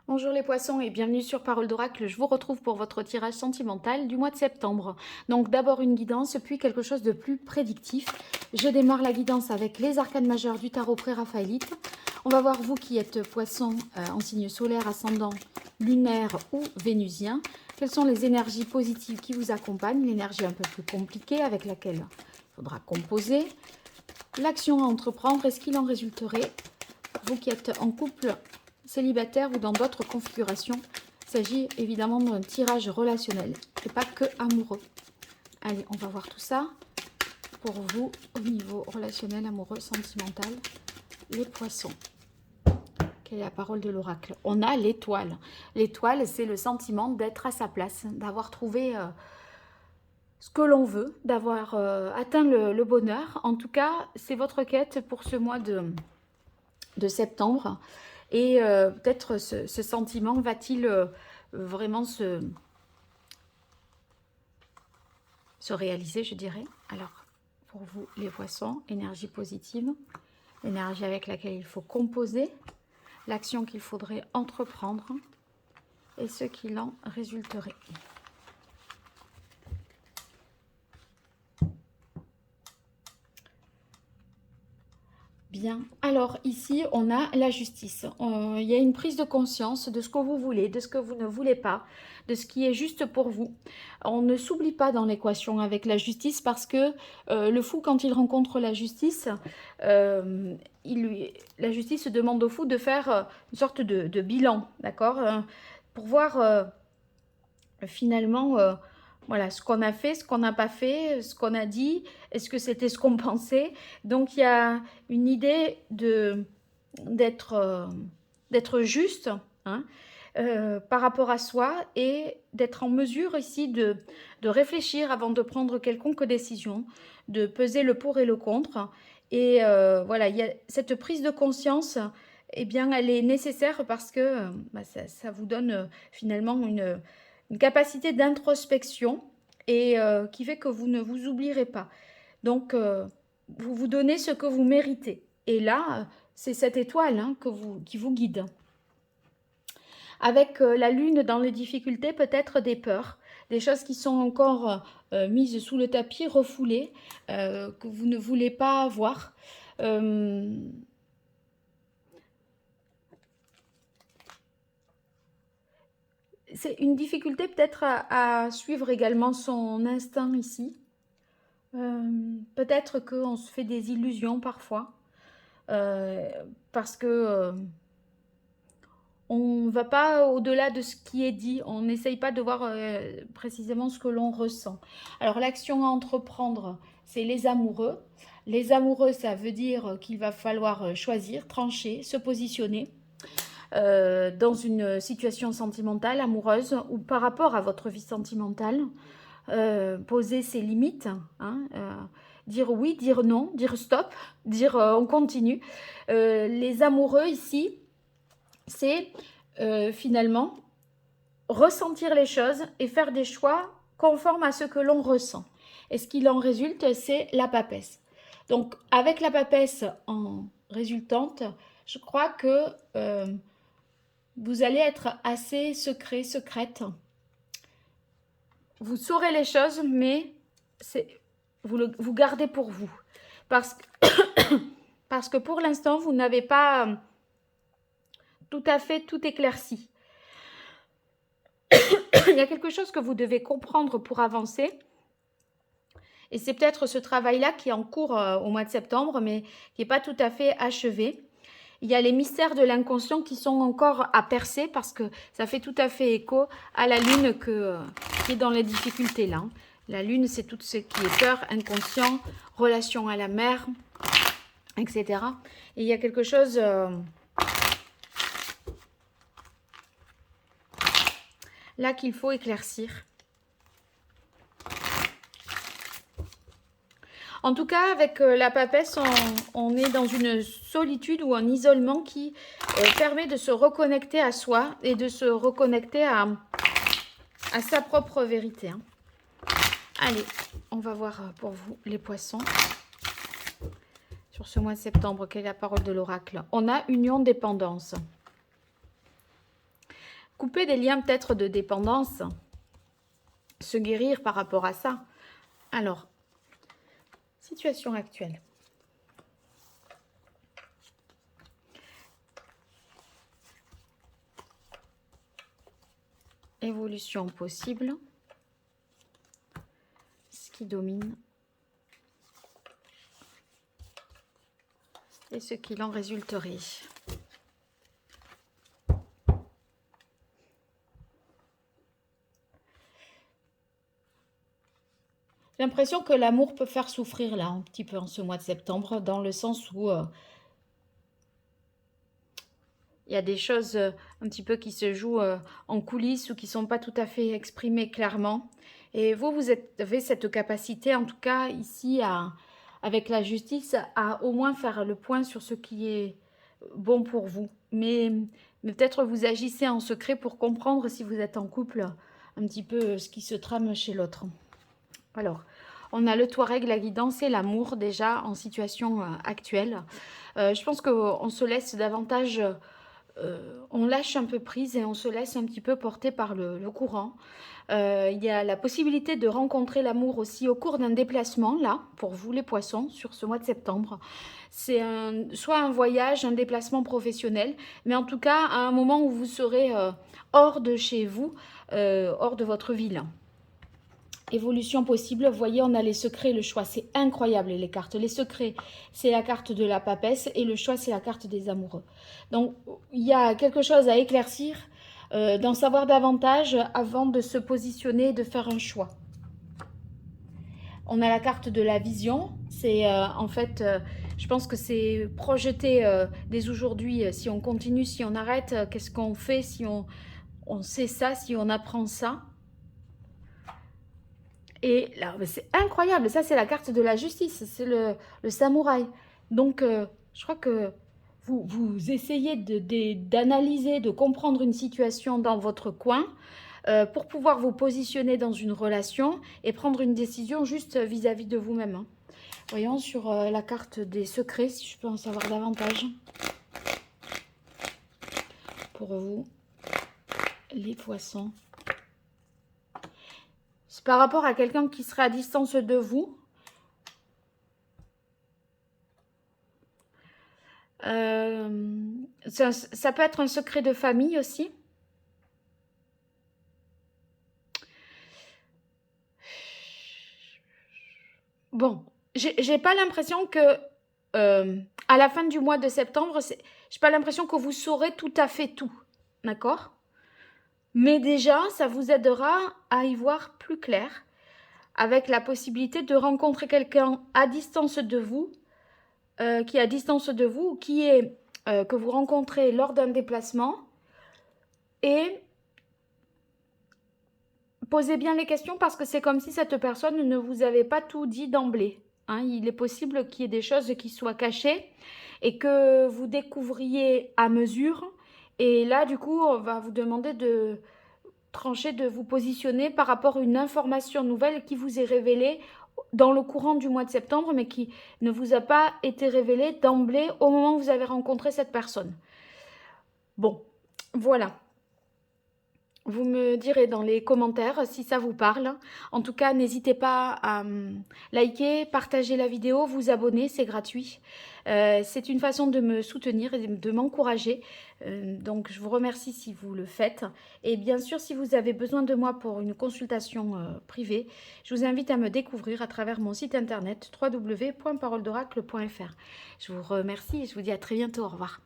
Bonjour les poissons et bienvenue sur Parole d'Oracle. Je vous retrouve pour votre tirage sentimental du mois de septembre. Donc d'abord une guidance, puis quelque chose de plus prédictif. Je démarre la guidance avec les arcanes majeures du tarot pré-raphaélite. On va voir vous qui êtes poisson en signe solaire, ascendant, lunaire ou vénusien. Quelles sont les énergies positives qui vous accompagnent, l'énergie un peu plus compliquée avec laquelle il faudra composer, l'action à entreprendre et ce qu'il en résulterait. Vous qui êtes en couple, célibataire ou dans d'autres configurations, il s'agit évidemment d'un tirage relationnel et pas que amoureux. Allez, on va voir tout ça pour vous au niveau relationnel, amoureux, sentimental. Les poissons. Quelle est la parole de l'oracle? On a l'étoile. L'étoile, c'est le sentiment d'être à sa place, d'avoir trouvé ce que l'on veut, d'avoir atteint le bonheur. En tout cas, c'est votre quête pour ce mois de septembre. Et peut-être ce sentiment va-t-il vraiment se réaliser, je dirais. Alors, pour vous, les poissons, énergie positive, l'énergie avec laquelle il faut composer, l'action qu'il faudrait entreprendre et ce qu'il en résulterait. Bien, alors ici on a la justice. Il y a une prise de conscience de ce que vous voulez, de ce que vous ne voulez pas, de ce qui est juste pour vous. On ne s'oublie pas dans l'équation avec la justice parce que le fou, quand il rencontre la justice, la justice demande au fou de faire une sorte de bilan, d'accord, pour voir finalement voilà, ce qu'on a fait, ce qu'on n'a pas fait, ce qu'on a dit, est-ce que c'était ce qu'on pensait. Donc il y a une idée d'être juste, hein, par rapport à soi et d'être en mesure ici de réfléchir avant de prendre quelconque décision, de peser le pour et le contre. Et voilà, il y a cette prise de conscience, eh bien, elle est nécessaire parce que ça vous donne finalement une capacité d'introspection et qui fait que vous ne vous oublierez pas. Donc, vous vous donnez ce que vous méritez. Et là, c'est cette étoile hein, qui vous guide. Avec la lune dans les difficultés, peut-être des peurs, des choses qui sont encore mises sous le tapis, refoulées, que vous ne voulez pas voir. C'est une difficulté peut-être à suivre également son instinct ici. Peut-être qu'on se fait des illusions parfois, parce que on ne va pas au-delà de ce qui est dit, on n'essaye pas de voir précisément ce que l'on ressent. Alors l'action à entreprendre, c'est les amoureux. Les amoureux, ça veut dire qu'il va falloir choisir, trancher, se positionner dans une situation sentimentale, amoureuse, ou par rapport à votre vie sentimentale. Poser ses limites, hein, dire oui, dire non, dire stop, dire on continue. Les amoureux ici, c'est finalement ressentir les choses et faire des choix conformes à ce que l'on ressent. Et ce qu'il en résulte, c'est la papesse. Donc, avec la papesse en résultante, je crois que vous allez être assez secret, secrète. Vous saurez les choses, mais vous gardez pour vous. Parce que pour l'instant, vous n'avez pas tout à fait tout éclairci. Il y a quelque chose que vous devez comprendre pour avancer. Et c'est peut-être ce travail-là qui est en cours au mois de septembre, mais qui n'est pas tout à fait achevé. Il y a les mystères de l'inconscient qui sont encore à percer parce que ça fait tout à fait écho à la lune qui est dans les difficultés là. La lune, c'est tout ce qui est peur, inconscient, relation à la mer, etc. Et il y a quelque chose là qu'il faut éclaircir. En tout cas, avec la papesse, on est dans une solitude ou un isolement qui permet de se reconnecter à soi et de se reconnecter à sa propre vérité. Hein. Allez, on va voir pour vous les poissons. Sur ce mois de septembre, quelle est la parole de l'oracle? On a union-dépendance. couper des liens peut-être de dépendance, se guérir par rapport à ça. Alors, situation actuelle. Évolution possible. Ce qui domine. Et ce qu'il en résulterait. J'ai l'impression que l'amour peut faire souffrir là, un petit peu en ce mois de septembre, dans le sens où il y a des choses un petit peu qui se jouent en coulisses ou qui ne sont pas tout à fait exprimées clairement. Et vous avez cette capacité, en tout cas ici, avec la justice, à au moins faire le point sur ce qui est bon pour vous. Mais peut-être vous agissez en secret pour comprendre si vous êtes en couple, un petit peu ce qui se trame chez l'autre. Alors, on a le Touareg, la guidance et l'amour déjà en situation actuelle. Je pense qu'on se laisse davantage, on lâche un peu prise et on se laisse un petit peu porter par le courant. Il y a la possibilité de rencontrer l'amour aussi au cours d'un déplacement, là, pour vous les poissons, sur ce mois de septembre. C'est soit un voyage, un déplacement professionnel, mais en tout cas, à un moment où vous serez hors de chez vous, hors de votre ville. Évolution possible, vous voyez, on a les secrets, le choix, c'est incroyable les cartes. Les secrets, c'est la carte de la papesse et le choix, c'est la carte des amoureux. Donc, il y a quelque chose à éclaircir, d'en savoir davantage avant de se positionner et de faire un choix. On a la carte de la vision, c'est en fait, je pense que c'est projeter dès aujourd'hui, si on continue, si on arrête, qu'est-ce qu'on fait, si on sait ça, si on apprend ça. Et là, c'est incroyable, ça c'est la carte de la justice, c'est le samouraï. Donc, je crois que vous essayez d'analyser, de comprendre une situation dans votre coin pour pouvoir vous positionner dans une relation et prendre une décision juste vis-à-vis de vous-même. Hein. Voyons sur la carte des secrets, si je peux en savoir davantage. Pour vous, les poissons. C'est par rapport à quelqu'un qui serait à distance de vous. Ça peut être un secret de famille aussi. Bon, j'ai pas l'impression que à la fin du mois de septembre, j'ai pas l'impression que vous saurez tout à fait tout, d'accord? Mais déjà, ça vous aidera à y voir plus clair, avec la possibilité de rencontrer quelqu'un à distance de vous, qui est à distance de vous, qui est que vous rencontrez lors d'un déplacement, et posez bien les questions parce que c'est comme si cette personne ne vous avait pas tout dit d'emblée. Hein. Il est possible qu'il y ait des choses qui soient cachées et que vous découvriez à mesure. Et là, du coup, on va vous demander de trancher, de vous positionner par rapport à une information nouvelle qui vous est révélée dans le courant du mois de septembre, mais qui ne vous a pas été révélée d'emblée au moment où vous avez rencontré cette personne. Bon, voilà. Vous me direz dans les commentaires si ça vous parle. En tout cas, n'hésitez pas à liker, partager la vidéo, vous abonner, c'est gratuit. C'est une façon de me soutenir et de m'encourager. Donc, je vous remercie si vous le faites. Et bien sûr, si vous avez besoin de moi pour une consultation privée, je vous invite à me découvrir à travers mon site internet www.paroledoracle.fr. Je vous remercie et je vous dis à très bientôt. Au revoir.